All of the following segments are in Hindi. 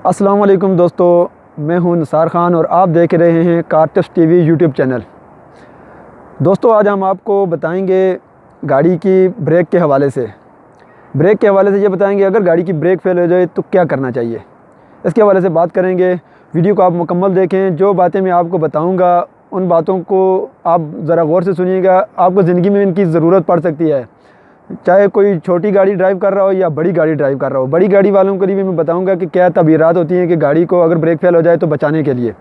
अस्सलाम वालेकुम दोस्तों, मैं हूं निसार ख़ान और आप देख रहे हैं car tips TV YouTube channel. दोस्तों, आज हम आपको बताएंगे गाड़ी की ब्रेक के हवाले से। ब्रेक के हवाले से ये बताएंगे अगर गाड़ी की ब्रेक फेल हो जाए तो क्या करना चाहिए, इसके हवाले से बात करेंगे। वीडियो को आप मुकम्मल देखें। जो बातें मैं आपको बताऊँगा उन बातों को आप ज़रा गौर से सुनिएगा। आपको ज़िंदगी में इनकी ज़रूरत पड़ सकती है, चाहे कोई छोटी गाड़ी ड्राइव कर रहा हो या बड़ी गाड़ी ड्राइव कर रहा हो। बड़ी गाड़ी वालों के लिए भी मैं बताऊंगा कि क्या तबीरात होती हैं कि गाड़ी को अगर ब्रेक फेल हो जाए तो बचाने के लिए।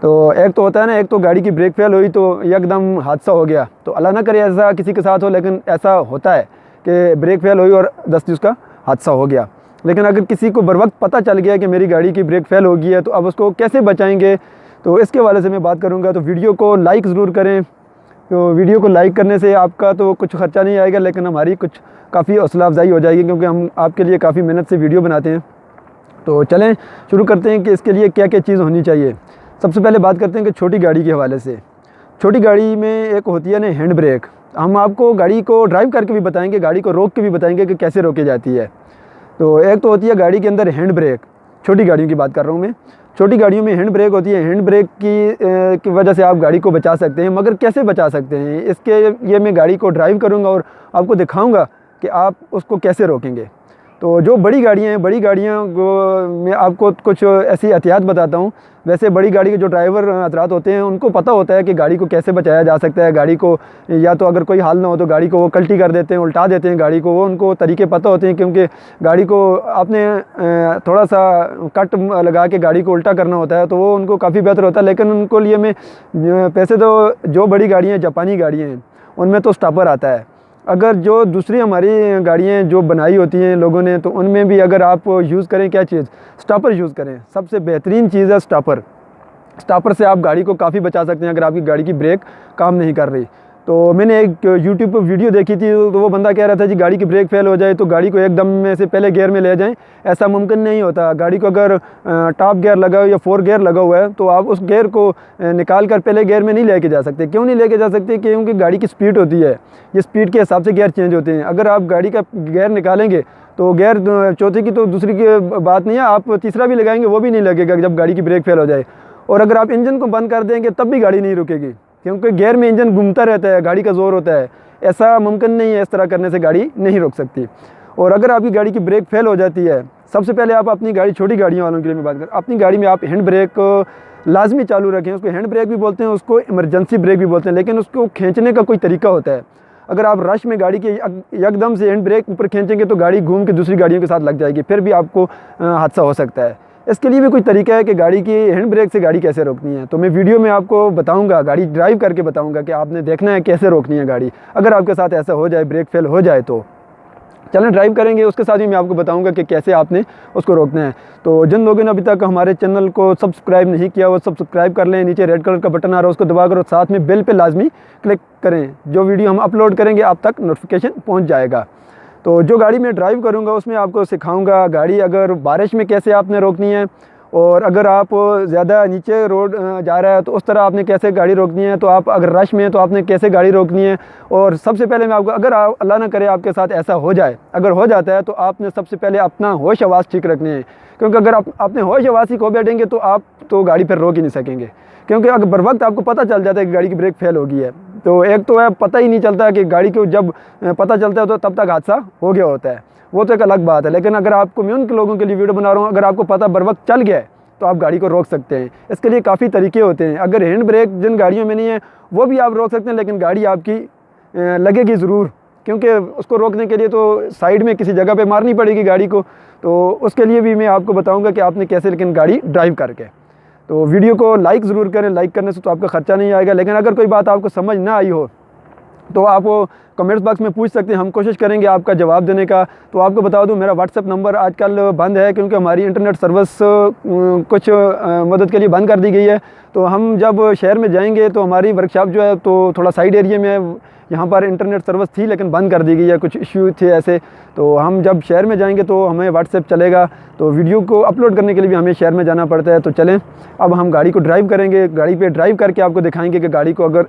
तो एक तो होता है ना, एक तो गाड़ी की ब्रेक फेल हुई तो एकदम हादसा हो गया, तो अल्लाह ना करे ऐसा किसी के साथ हो, लेकिन ऐसा होता है कि ब्रेक फेल हुई और दस्ती उसका हादसा हो गया। लेकिन अगर किसी को बर वक्त पता चल गया कि मेरी गाड़ी की ब्रेक फेल हो गई है तो अब उसको कैसे बचाएँगे, तो इसके हवाले से मैं बात करूँगा। तो वीडियो को लाइक ज़रूर करें। तो वीडियो को लाइक करने से आपका तो कुछ ख़र्चा नहीं आएगा, लेकिन हमारी कुछ काफ़ी हौसला अफजाई हो जाएगी, क्योंकि हम आपके लिए काफ़ी मेहनत से वीडियो बनाते हैं। तो चलें शुरू करते हैं कि इसके लिए क्या क्या चीज़ होनी चाहिए। सबसे पहले बात करते हैं कि छोटी गाड़ी के हवाले से। छोटी गाड़ी में एक होती है ना हैंड ब्रेक। हम आपको गाड़ी को ड्राइव करके भी बताएंगे, गाड़ी को रोक के भी बताएंगे कि कैसे रोकी जाती है। तो एक तो होती है गाड़ी के अंदर हैंड ब्रेक, छोटी गाड़ियों की बात कर रहा हूँ मैं। छोटी गाड़ियों में हैंड ब्रेक होती है। हैंड ब्रेक की वजह से आप गाड़ी को बचा सकते हैं, मगर कैसे बचा सकते हैं इसके ये मैं गाड़ी को ड्राइव करूँगा और आपको दिखाऊँगा कि आप उसको कैसे रोकेंगे। तो जो बड़ी गाड़ियाँ हैं, बड़ी गाड़ियाँ को मैं आपको कुछ ऐसी एहतियात बताता हूँ। वैसे बड़ी गाड़ी के जो ड्राइवर हजरात होते हैं उनको पता होता है कि गाड़ी को कैसे बचाया जा सकता है। गाड़ी को या तो अगर कोई हाल ना हो तो गाड़ी को वो कल्टी कर देते हैं, उल्टा देते हैं गाड़ी को, वो उनको तरीके पता होते हैं। क्योंकि गाड़ी को आपने थोड़ा सा कट लगा के गाड़ी को उल्टा करना होता है, तो वो उनको काफ़ी बेहतर होता है। लेकिन उनको लिए में पैसे तो जो बड़ी गाड़ियाँ जापानी गाड़ियाँ हैं उनमें तो स्टॉपर आता है। अगर जो दूसरी हमारी गाड़ियाँ जो बनाई होती हैं लोगों ने, तो उनमें भी अगर आप यूज़ करें क्या चीज़, स्टॉपर यूज़ करें। सबसे बेहतरीन चीज़ है स्टॉपर। स्टॉपर से आप गाड़ी को काफ़ी बचा सकते हैं अगर आपकी गाड़ी की ब्रेक काम नहीं कर रही। तो मैंने एक यूट्यूब पर वीडियो देखी थी, तो वो बंदा कह रहा था जी गाड़ी की ब्रेक फेल हो जाए तो गाड़ी को एकदम में से पहले गियर में ले जाएं। ऐसा मुमकिन नहीं होता। गाड़ी को अगर टॉप गियर लगा हो या 4 गियर लगा हुआ है तो आप उस गियर को निकाल कर पहले गियर में नहीं लेके जा सकते। क्यों नहीं लेके जा सकते? क्योंकि गाड़ी की स्पीड होती है, ये स्पीड के हिसाब से गियर चेंज होते हैं। अगर आप गाड़ी का गियर निकालेंगे तो गियर चौथे की तो दूसरी की बात नहीं है, आप तीसरा भी लगाएंगे वो भी नहीं लगेगा जब गाड़ी की ब्रेक फेल हो जाए। और अगर आप इंजन को बंद कर देंगे तब भी गाड़ी नहीं रुकेगी, क्योंकि गियर में इंजन घूमता रहता है, गाड़ी का ज़ोर होता है। ऐसा मुमकिन नहीं है, इस तरह करने से गाड़ी नहीं रुक सकती। और अगर आपकी गाड़ी की ब्रेक फेल हो जाती है, सबसे पहले आप अपनी गाड़ी, छोटी गाड़ियों वालों के लिए मैं बात करूँ, अपनी गाड़ी में आप हैंड ब्रेक लाजमी चालू रखें। उसको हैंड ब्रेक भी बोलते हैं, उसको इमरजेंसी ब्रेक भी बोलते हैं, लेकिन उसको खींचने का कोई तरीका होता है। अगर आप रश में गाड़ी के एकदम से हैंड ब्रेक ऊपर खींचेंगे तो गाड़ी घूम के दूसरी गाड़ियों के साथ लग जाएगी, फिर भी आपको हादसा हो सकता है। इसके लिए भी कोई तरीका है कि गाड़ी की हैंड ब्रेक से गाड़ी कैसे रोकनी है, तो मैं वीडियो में आपको बताऊंगा, गाड़ी ड्राइव करके बताऊंगा कि आपने देखना है कैसे रोकनी है गाड़ी। अगर आपके साथ ऐसा हो जाए, ब्रेक फेल हो जाए, तो चलें ड्राइव करेंगे। उसके साथ ही मैं आपको बताऊंगा कि कैसे आपने उसको रोकना है। तो जिन लोगों ने अभी तक हमारे चैनल को सब्सक्राइब नहीं किया वो सब्सक्राइब कर लें। नीचे रेड कलर का बटन आ रहा है, उसको दबा कर साथ में बेल पे लाजमी क्लिक करें। जो वीडियो हम अपलोड करेंगे आप तक नोटिफिकेशन पहुँच जाएगा। तो जो गाड़ी मैं ड्राइव करूँगा उसमें आपको सिखाऊँगा गाड़ी अगर बारिश में कैसे आपने रोकनी है, और अगर आप ज़्यादा नीचे रोड जा रहा है तो उस तरह आपने कैसे गाड़ी रोकनी है। तो आप अगर रश में है तो आपने कैसे गाड़ी रोकनी है। और सबसे पहले मैं आपको, अगर अल्लाह ना करे आपके साथ ऐसा हो जाए, अगर हो जाता है, तो आपने सबसे पहले अपना होश आवाज़ ठीक रखनी है। क्योंकि अगर आप अपने होश आवाज़ ही खो बैठेंगे तो आप तो गाड़ी पर रोक ही नहीं सकेंगे। क्योंकि अगर बर वक्त आपको पता चल जाता है कि गाड़ी की ब्रेक फेल हो गई है, तो एक तो है पता ही नहीं चलता कि गाड़ी को जब पता चलता है तो तब तक हादसा हो गया होता है, वो तो एक अलग बात है। लेकिन अगर आपको, मैं उन लोगों के लिए वीडियो बना रहा हूँ, अगर आपको पता बर वक्त चल गया है तो आप गाड़ी को रोक सकते हैं। इसके लिए काफ़ी तरीके होते हैं। अगर हैंड ब्रेक जिन गाड़ियों में नहीं है वो भी आप रोक सकते हैं, लेकिन गाड़ी आपकी लगेगी ज़रूर, क्योंकि उसको रोकने के लिए तो साइड में किसी जगह पे मारनी पड़ेगी गाड़ी को। तो उसके लिए भी मैं आपको बताऊंगा कि आपने कैसे, लेकिन गाड़ी ड्राइव करके। तो वीडियो को लाइक ज़रूर करें। लाइक करने से तो आपका ख़र्चा नहीं आएगा, लेकिन अगर कोई बात आपको समझ ना आई हो तो आप कमेंट्स बॉक्स में पूछ सकते हैं, हम कोशिश करेंगे आपका जवाब देने का। तो आपको बता दूं मेरा व्हाट्सएप नंबर आजकल बंद है, क्योंकि हमारी इंटरनेट सर्विस कुछ मदद के लिए बंद कर दी गई है। तो हम जब शहर में जाएंगे तो हमारी वर्कशॉप जो है तो थोड़ा साइड एरिया में है, यहाँ पर इंटरनेट सर्विस थी लेकिन बंद कर दी गई है, कुछ इश्यू थे ऐसे। तो हम जब शहर में जाएंगे तो हमें व्हाट्सएप चलेगा, तो वीडियो को अपलोड करने के लिए भी हमें शहर में जाना पड़ता है। तो चलें अब हम गाड़ी को ड्राइव करेंगे, गाड़ी पे ड्राइव करके आपको दिखाएंगे कि गाड़ी को अगर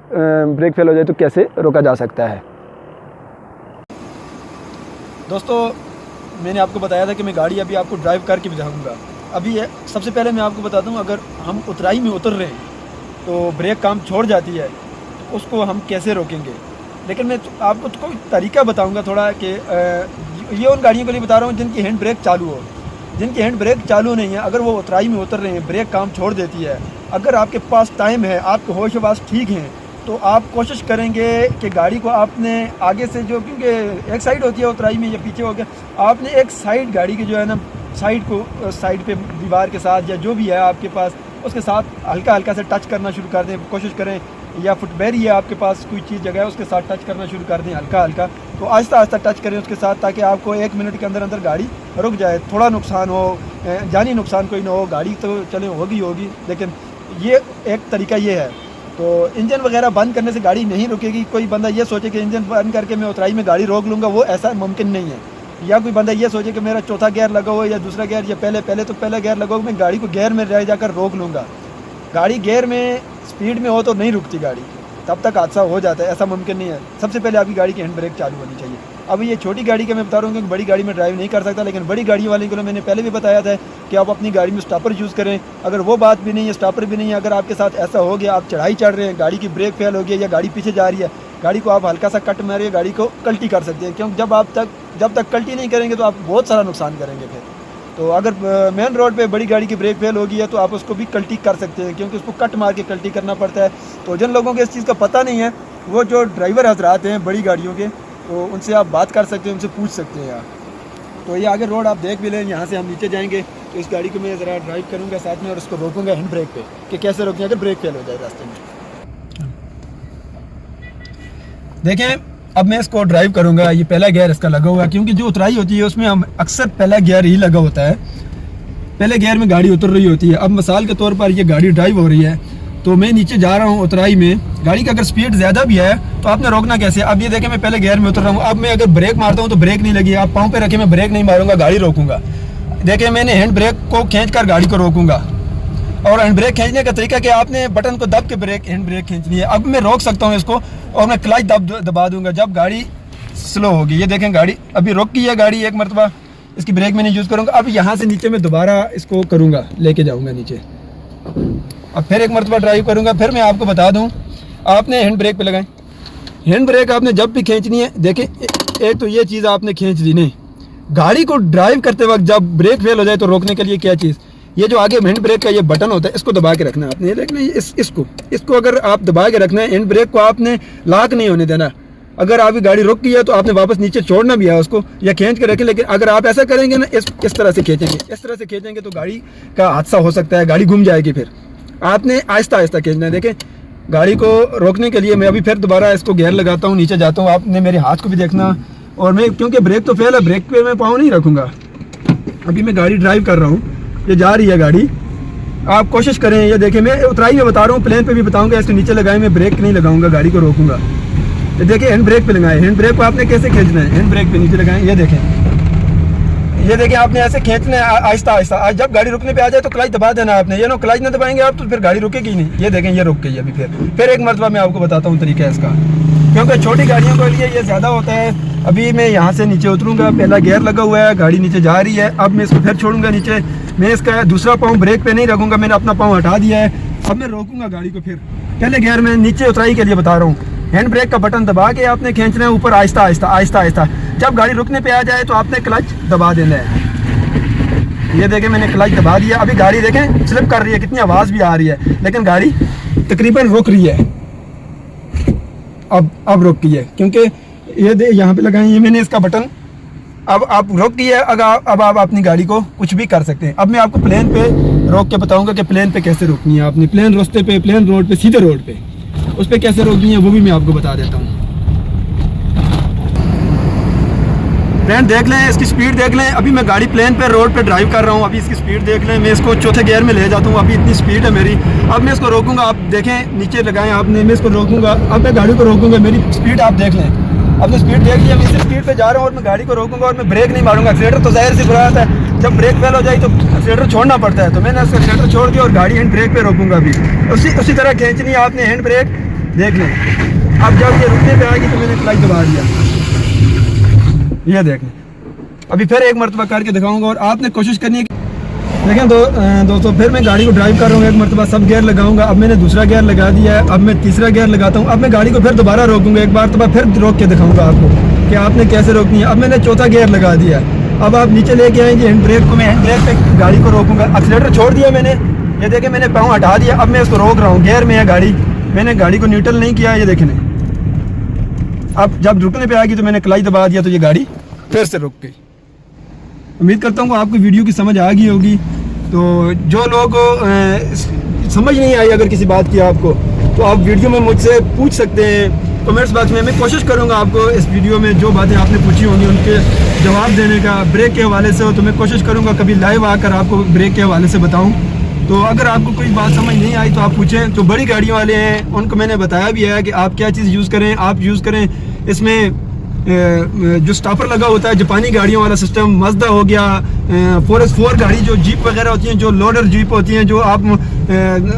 ब्रेक फेल हो जाए तो कैसे रोका जा सकता है। दोस्तों, मैंने आपको बताया था कि मैं गाड़ी अभी आपको ड्राइव करके भी दिखाऊँगा। अभी सबसे पहले मैं आपको बताता हूँ, अगर हम उतराई में उतर रहे हैं तो ब्रेक काम छोड़ जाती है, तो उसको हम कैसे रोकेंगे। लेकिन मैं आपको कोई तरीका बताऊंगा थोड़ा कि ये उन गाड़ियों के लिए बता रहा हूँ जिनकी हैंड ब्रेक चालू हो। जिनकी हैंड ब्रेक चालू नहीं है, अगर वो उतराई में उतर रहे हैं, ब्रेक काम छोड़ देती है, अगर आपके पास टाइम है, आपके होश हवास ठीक हैं, तो आप कोशिश करेंगे कि गाड़ी को आपने आगे से जो, क्योंकि एक साइड होती है उतराई में, या पीछे हो गया, आपने एक साइड गाड़ी की जो है ना साइड को साइड पे दीवार के साथ या जो भी है आपके पास, उसके साथ हल्का हल्का से टच करना शुरू कर दें। कोशिश करें, या फुटबैरी है आपके पास, कोई चीज़ जगह है, उसके साथ टच करना शुरू कर दें हल्का हल्का। तो आहिस्ता आहिस्ता टच करें उसके साथ, ताकि आपको 1 मिनट के अंदर अंदर गाड़ी रुक जाए। थोड़ा नुकसान हो, जानी नुकसान कोई ना हो, गाड़ी तो चले होगी, लेकिन ये एक तरीका ये है। तो इंजन वगैरह बंद करने से गाड़ी नहीं रुकेगी। कोई बंदा ये सोचे कि इंजन बंद करके मैं उतराई में गाड़ी रोक लूँगा, वो ऐसा मुमकिन नहीं है। या कोई बंदा ये सोचे कि मेरा चौथा गियर लगा हो या दूसरा गियर, या पहले गियर लगा हो, मैं गाड़ी को गियर में रह जाकर रोक लूँगा। गाड़ी गियर में स्पीड में हो तो नहीं रुकती गाड़ी, तब तक हादसा हो जाता है, ऐसा मुमकिन नहीं है। सबसे पहले आपकी गाड़ी की हैंड ब्रेक चालू होनी चाहिए। अब ये छोटी गाड़ी का मैं बता रहा हूँ क्योंकि बड़ी गाड़ी में ड्राइव नहीं कर सकता, लेकिन बड़ी गाड़ी वाले को मैंने पहले भी बताया था कि आप अपनी गाड़ी में स्टॉपर यूज़ करें। अगर वो बात भी नहीं है, स्टॉपर भी नहीं है, अगर आपके साथ ऐसा हो गया, आप चढ़ाई चढ़ रहे हैं, गाड़ी की ब्रेक फेल हो गई या गाड़ी पीछे जा रही है, गाड़ी को आप हल्का सा कट मारिए, गाड़ी को कल्टी कर सकते हैं। क्योंकि जब तक कल्टी नहीं करेंगे तो आप बहुत सारा नुकसान करेंगे फिर। तो अगर मेन रोड पे बड़ी गाड़ी की ब्रेक फेल होगी है तो आप उसको भी कल्टी कर सकते हैं, क्योंकि उसको कट मार के कल्टी करना पड़ता है। तो जिन लोगों को इस चीज़ का पता नहीं है, वो जो ड्राइवर हजरात हैं बड़ी गाड़ियों के, तो उनसे आप बात कर सकते हैं, उनसे पूछ सकते हैं यार। तो ये आगे रोड आप देख भी लें, यहाँ से हम नीचे जाएंगे तो इस गाड़ी को मैं ज़रा ड्राइव करूँगा साथ में, और उसको रोकूँगा हैंड ब्रेक पे कि कैसे रोकें अगर ब्रेक फेल हो जाए रास्ते में। देखें, अब मैं इसको ड्राइव करूँगा। ये पहला गियर इसका लगा हुआ है, क्योंकि जो उतराई होती है उसमें हम अक्सर पहला गियर ही लगा होता है। पहले गियर में गाड़ी उतर रही होती है। अब मिसाल के तौर पर ये गाड़ी ड्राइव हो रही है, तो मैं नीचे जा रहा हूँ उतराई में, गाड़ी का अगर स्पीड ज़्यादा भी है तो आपने रोकना कैसे। अब ये देखें, मैं पहले गियर में उतर रहा हूँ, अब मैं अगर ब्रेक मारता हूँ तो ब्रेक नहीं लगी। आप पाँव पे रखे, मैं ब्रेक नहीं मारूंगा, गाड़ी रोकूंगा। देखें, मैंने हैंड ब्रेक को खींच कर गाड़ी को रोकूंगा, और हैंड ब्रेक खींचने का तरीका कि आपने बटन को दब के हैंड ब्रेक खींचनी है। अब मैं रोक सकता हूँ इसको, और मैं क्लच दबा दूंगा जब गाड़ी स्लो होगी। ये देखें, गाड़ी अभी रुक गई है, गाड़ी एक मरतबा इसकी ब्रेक में नहीं यूज़ करूँगा। अब यहाँ से नीचे मैं दोबारा इसको करूँगा, लेके जाऊँगा नीचे। अब फिर एक मरतबा ड्राइव करूँगा। फिर मैं आपको बता दूँ, आपने हैंड ब्रेक पे लगाएं। हैंड ब्रेक आपने जब भी खींचनी है, देखें, एक तो ये चीज़ आपने खींच दी नहीं। गाड़ी को ड्राइव करते वक्त जब ब्रेक फेल हो जाए तो रोकने के लिए क्या चीज़, ये जो आगे हैंड ब्रेक का ये बटन होता है, इसको दबा के रखना है आपने। ये देखना, इसको अगर आप दबा के रखना है, हैंड ब्रेक को आपने लॉक नहीं होने देना। अगर आपकी गाड़ी रुक गई है तो आपने वापस नीचे छोड़ना भी है उसको, या खींच के रखें। लेकिन अगर आप ऐसा करेंगे ना, इस तरह से खींचेंगे, इस तरह से खींचेंगे तो गाड़ी का हादसा हो सकता है, गाड़ी घूम जाएगी। फिर आपने आहिस्ता आहिस्ता खींचना है। देखें, गाड़ी को रोकने के लिए मैं अभी फिर दोबारा इसको गियर लगाता हूँ, नीचे जाता हूँ। आपने मेरे हाथ को भी देखना, और मैं क्योंकि ब्रेक तो फेल है, ब्रेक पे मैं पाँव नहीं रखूँगा। अभी मैं गाड़ी ड्राइव कर रहा हूँ, ये जा रही है गाड़ी। आप कोशिश करें, ये देखें, मैं उतराई में बता रहा हूँ, प्लेन पे भी बताऊँगा। इसके नीचे लगाएं, मैं ब्रेक नहीं लगाऊंगा, गाड़ी को रोकूंगा। ये देखिए, हैंड ब्रेक पे लगाएं। हैंड ब्रेक को आपने कैसे खींचना है, हैंड ब्रेक पे नीचे लगाएं। ये देखें, आपने ऐसे खींचना है आहिस्ता आहिस्ता। जब गाड़ी रुकने पे आ जाए तो क्लच दबा देना आपने। ये नो क्लच ना दबाएंगे आप तो फिर गाड़ी रुकेगी नहीं। ये देखें, ये रुक गई अभी। फिर एक मरतबा मैं आपको बताता हूँ तरीका इसका, क्योंकि छोटी गाड़ियों के लिए ये ज़्यादा होता है। अभी मैं यहाँ से नीचे उतरूँगा, पहला गियर लगा हुआ है, गाड़ी नीचे जा रही है। अब मैं इसको फिर छोड़ूंगा नीचे, मैं इसका दूसरा पाँव ब्रेक पे नहीं रखूँगा, मैंने अपना पाँव हटा दिया है। अब मैं रोकूंगा गाड़ी को। फिर पहले गियर में नीचे उतराई के लिए बता रहा हूँ, हैंड ब्रेक का बटन दबा के आपने खींचना है ऊपर, आहिस्ता आहिस्ता। जब गाड़ी रुकने पे आ जाए तो आपने क्लच दबा देना है। ये देखें, मैंने क्लच दबा दिया। अभी गाड़ी देखें स्लिप कर रही है, कितनी आवाज़ भी आ रही है, लेकिन गाड़ी तकरीबन रुक रही है। अब रुक गई है, क्योंकि ये यहाँ पे लगाएं, ये मैंने इसका बटन। अब आप रुक गई है। अब आप अपनी गाड़ी को कुछ भी कर सकते हैं। अब मैं आपको प्लेन पे रोक के बताऊंगा कि प्लेन पे कैसे रोकनी है आपने। प्लेन रास्ते पे, प्लेन रोड पे, सीधे रोड पे उस पर कैसे रोकनी है वो भी मैं आपको बता देता हूँ। फ्रेंड देख लें, इसकी स्पीड देख लें। अभी मैं गाड़ी प्लेन पे रोड पे ड्राइव कर रहा हूँ। अभी इसकी स्पीड देख लें, मैं इसको चौथे गियर में ले जाता हूँ। अभी इतनी स्पीड है मेरी। अब मैं इसको रोकूंगा, आप देखें, नीचे लगाएं आपने। मैं इसको रोकूंगा, अब मैं गाड़ी को रोकूंगा। मेरी स्पीड आप देख लें, अपनी स्पीड देख लिया। मैं इसी स्पीड पे जा रहा हूँ और मैं गाड़ी को रोकूंगा और मैं ब्रेक नहीं मारूंगा। एक्सीलेटर तो जाहिर सी बुरा आता है, जब ब्रेक फेल हो जाए तो एक्सीलेटर छोड़ना पड़ता है। तो मैंने एक्सीलेटर छोड़ दिया और गाड़ी हैंड ब्रेक पे रोकूंगा। अभी उसी तरह खींचनी है आपने हैंड ब्रेक, देख लें। अब जब ये रुकने पे आएगी तो मैंने क्लच दबा दिया, ये देख लें। अभी फिर एक मरतबा करके दिखाऊंगा और आपने कोशिश करनी है कि देखें दोस्तों फिर मैं गाड़ी को ड्राइव कर रहा हूँ, एक मरतबा सब गियर लगाऊंगा। अब मैंने दूसरा गियर लगा दिया है, अब मैं तीसरा गियर लगाता हूँ। अब मैं गाड़ी को फिर दोबारा रोकूंगा, एक बार तो फिर रोक के दिखाऊंगा आपको कि आपने कैसे रोकनी है। अब मैंने चौथा गियर लगा दिया है। अब आप नीचे लेके आएंगे हैंड ब्रेक को, मैं हैंड ब्रेक पे गाड़ी को रोकूंगा। एक्सीलेटर छोड़ दिया मैंने, ये देखें मैंने पाँव हटा दिया। अब मैं इसको रोक रहा हूँ, गियर में है गाड़ी, मैंने गाड़ी को न्यूट्रल नहीं किया, ये देखें। अब जब रुकने पे आएगी तो मैंने क्लच दबा दिया तो ये गाड़ी फिर से रुक गई। उम्मीद करता हूँ आपको वीडियो की समझ आ गई होगी। तो जो लोग समझ नहीं आई अगर किसी बात की आपको, तो आप वीडियो में मुझसे पूछ सकते हैं कमेंट्स बॉक्स में। मैं कोशिश करूँगा आपको इस वीडियो में जो बातें आपने पूछी होंगी उनके जवाब देने का। ब्रेक के हवाले से हो तो मैं कोशिश करूँगा कभी लाइव आकर आपको ब्रेक के हवाले से बताऊँ। तो अगर आपको कोई बात समझ नहीं आई तो आप पूछें। जो बड़ी गाड़ियों वाले हैं उनको मैंने बताया भी है कि आप क्या चीज़ यूज़ करें। आप यूज़ करें इसमें जो स्टॉपर लगा होता है, जापानी गाड़ियों वाला सिस्टम, मज़दा हो गया, 4x4 गाड़ी जो जीप वगैरह होती हैं, जो लोडर जीप होती हैं, जो आप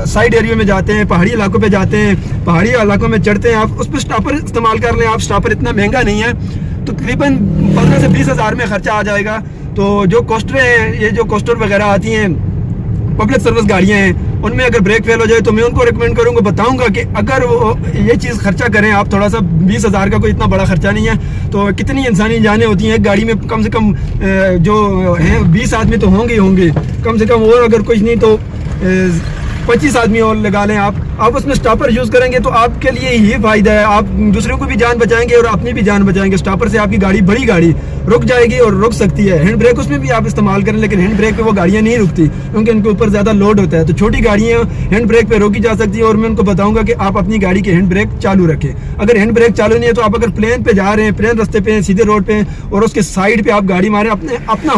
साइड एरिया में जाते हैं, पहाड़ी इलाकों पे जाते हैं, पहाड़ी इलाकों में चढ़ते हैं, आप उस पर स्टॉपर इस्तेमाल कर लें। आप स्टॉपर इतना महंगा नहीं है, तो तकरीबन 15 से 20 हज़ार में ख़र्चा आ जाएगा। तो जो कोस्टर हैं, ये जो कोस्टर वगैरह आती हैं, पब्लिक सर्विस गाड़ियाँ हैं, उनमें अगर ब्रेक फेल हो जाए तो मैं उनको रिकमेंड करूँगा, बताऊँगा कि अगर वो ये चीज़ खर्चा करें आप, थोड़ा सा 20 हज़ार का कोई इतना बड़ा खर्चा नहीं है। तो कितनी इंसानी जानें होती हैं एक गाड़ी में, कम से कम जो हैं 20 आदमी तो होंगे ही होंगे कम से कम, और अगर कुछ नहीं तो 25 आदमी और लगा लें आप उसमें स्टॉपर यूज़ करेंगे तो आपके लिए ही फ़ायदा है। आप दूसरों को भी जान बचाएंगे और अपनी भी जान बचाएंगे। स्टॉपर से आपकी गाड़ी, बड़ी गाड़ी रुक जाएगी और रुक सकती है। हैंड ब्रेक उसमें भी आप इस्तेमाल करें, लेकिन हैंड ब्रेक पे वो गाड़ियाँ नहीं रुकती क्योंकि उनके ऊपर ज़्यादा लोड होता है। तो छोटी गाड़ियाँ हैंड ब्रेक पे रोकी जा सकती है। और मैं उनको बताऊँगा कि आप अपनी गाड़ी के हैंड ब्रेक चालू रखें। अगर हैंड ब्रेक चालू नहीं है तो आप अगर प्लेन पे जा रहे हैं, प्लेन रास्ते पे, सीधे रोड पे, और उसके साइड पे आप गाड़ी मारें, अपना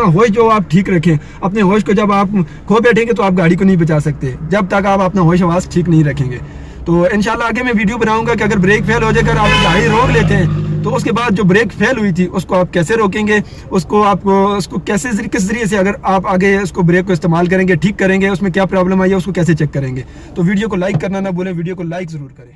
होश जो आप ठीक रखें। अपने होश को जब आप खो बैठेंगे तो आप गाड़ी को नहीं बचा सकते, जब तक आप अपना होश आवाज़ ठीक नहीं रखेंगे। तो इंशाल्लाह आगे मैं वीडियो बनाऊंगा कि अगर ब्रेक फेल हो जाकर आप गाड़ी रोक लेते हैं तो उसके बाद जो ब्रेक फेल हुई थी उसको आप कैसे रोकेंगे, उसको कैसे किस जरिए से अगर आप आगे उसको ब्रेक को इस्तेमाल करेंगे, ठीक करेंगे, उसमें क्या प्रॉब्लम आई है उसको कैसे चेक करेंगे। तो वीडियो को लाइक करना ना भूलें, वीडियो को लाइक ज़रूर करें।